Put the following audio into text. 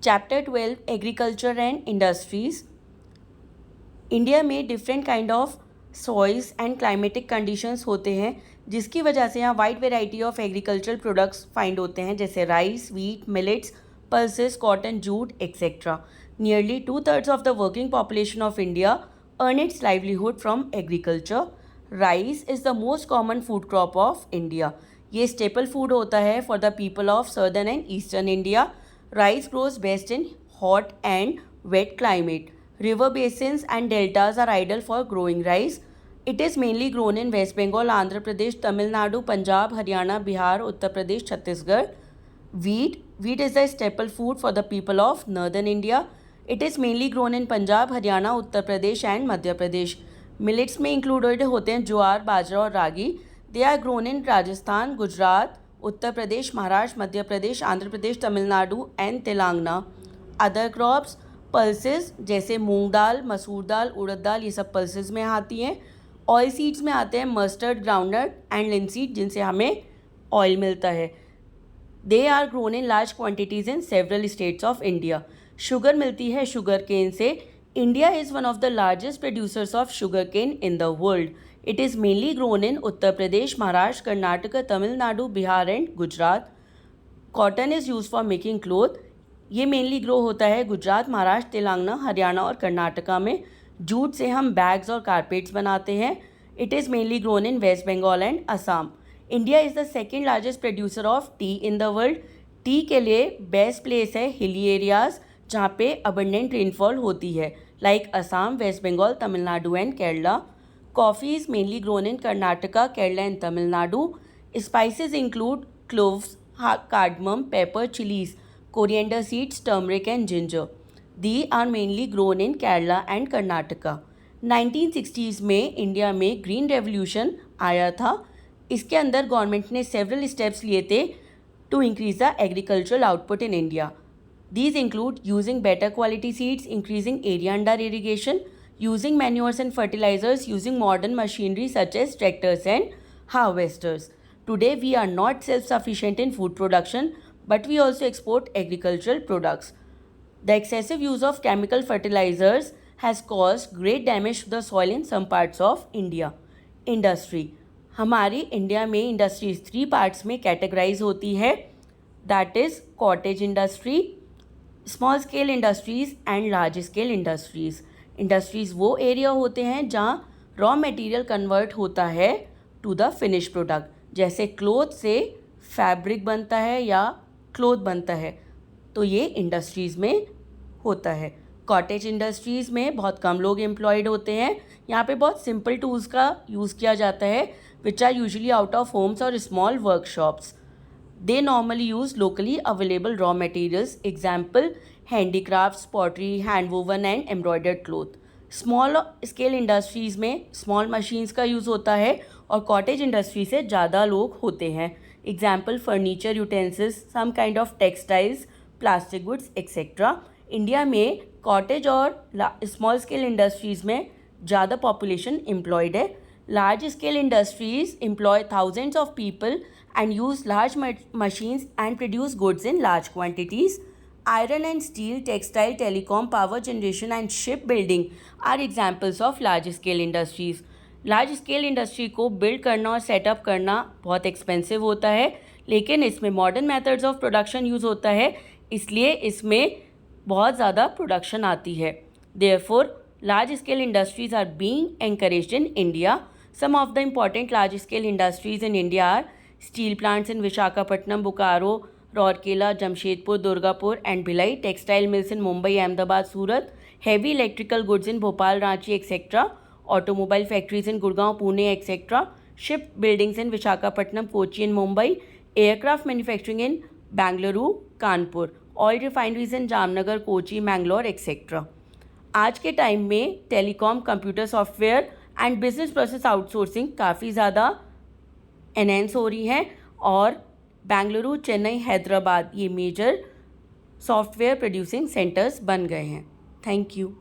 Chapter 12 agriculture and industries. India में different kind of soils and climatic conditions होते हैं, जिसकी वजह से यहाँ wide variety of agricultural products find होते हैं, जैसे rice, wheat, millets, pulses, cotton, jute etcetera. Nearly 2/3 of the working population of India earn its livelihood from agriculture. Rice is the most common food crop of India. ये staple food होता है for the people of southern and eastern India. Rice grows best in hot and wet climate. River basins and deltas are ideal for growing rice. It is mainly grown in West Bengal, Andhra Pradesh, Tamil Nadu, Punjab, Haryana, Bihar, Uttar Pradesh, Chhattisgarh. Wheat is the staple food for the people of northern India. It is mainly grown in Punjab, Haryana, Uttar Pradesh and Madhya Pradesh. Millets में included होते हैं ज्वार, बाजरा और रागी. They are grown in Rajasthan, Gujarat, Uttar Pradesh, Maharashtra, Madhya Pradesh, Andhra Pradesh, Tamil Nadu and Telangana. Other crops pulses जैसे मूंग दाल, मसूर दाल, उड़द दाल, ये सब pulses में आती हैं। ऑयल सीड्स में आते हैं मस्टर्ड, ग्राउंडनट एंड लिनसीड, जिनसे हमें ऑयल मिलता है। They are grown in large quantities in several states of India. Sugar मिलती है शुगर केन से। India is one of the largest producers of sugarcane in the world. It is mainly grown in Uttar Pradesh, Maharashtra, Karnataka, Tamil Nadu, Bihar and Gujarat. Cotton is used for making cloth. ये mainly grow होता है गुजरात, महाराष्ट्र, तेलंगाना, हरियाणा और कर्नाटका में। Jute से हम bags और carpets बनाते हैं। It is mainly grown in west Bengal and Assam. India is the second largest producer of tea in the world. Tea के लिए बेस्ट प्लेस है हिली एरियाज़, जहाँ पे अबंडेंट रेनफॉल होती है, like Assam, west Bengal, Tamil Nadu and Kerala. Coffee is mainly grown in Karnataka, Kerala and Tamil Nadu. Spices include cloves, cardamom, pepper, chilies, coriander seeds, turmeric and ginger. These are mainly grown in Kerala and Karnataka. 1960s में India में green revolution आया था. इसके अंदर government ने several steps लिए थे to increase the agricultural output in India. These include using better quality seeds, increasing area under irrigation, using manures and fertilizers, using modern machinery such as tractors and harvesters. Today we are not self-sufficient in food production, but we also export agricultural products. The excessive use of chemical fertilizers has caused great damage to the soil in some parts of India. Industry. हमारी India में industries 3 parts में categorise होती है, that is cottage industry, small scale industries and large scale industries. Industries वो area होते हैं जहाँ raw material convert होता है टू द फिनिश प्रोडक्ट, जैसे क्लोथ से फैब्रिक बनता है या क्लोथ बनता है, तो ये इंडस्ट्रीज़ में होता है. कॉटेज इंडस्ट्रीज़ में बहुत कम लोग एम्प्लॉयड होते हैं. यहाँ पे बहुत सिंपल टूल्स का यूज़ किया जाता है, which are usually out of homes और small workshops. They normally use locally available raw materials. Example, handicrafts, pottery, handwoven and embroidered cloth. Small scale industries में small machines का यूज़ होता है और cottage industry से ज़्यादा लोग होते हैं. Example, furniture utensils, some kind of textiles, plastic goods, etc. India में cottage और small scale industries में ज़्यादा population employed है. Large scale industries employ thousands of people and use large machines and produce goods in large quantities. Iron and steel, textile, telecom, power generation and shipbuilding are examples of large scale industries. Large scale industry को build करना और setup करना बहुत expensive होता है, लेकिन इसमें modern methods of production use होता है, इसलिए इसमें बहुत ज़्यादा production आती है. Therefore, large scale industries are being encouraged in India. Some of the important large scale industries in India are steel plants in Visakhapatnam, Bokaro, Rourkela, Jamshedpur, Durgapur and Bhilai, textile mills in Mumbai, Ahmedabad, Surat, heavy electrical goods in Bhopal, Ranchi, etc., automobile factories in Gurgaon, Pune, etc., ship buildings in Visakhapatnam, Kochi and Mumbai, aircraft manufacturing in Bangalore, Kanpur, oil refineries in Jamnagar, Kochi, Mangalore, etc. आज के time में telecom, computer software and business process outsourcing काफ़ी ज़्यादा enhance हो रही हैं और बेंगलुरु, चेन्नई, हैदराबाद ये मेजर सॉफ्टवेयर प्रोड्यूसिंग सेंटर्स बन गए हैं. Thank you.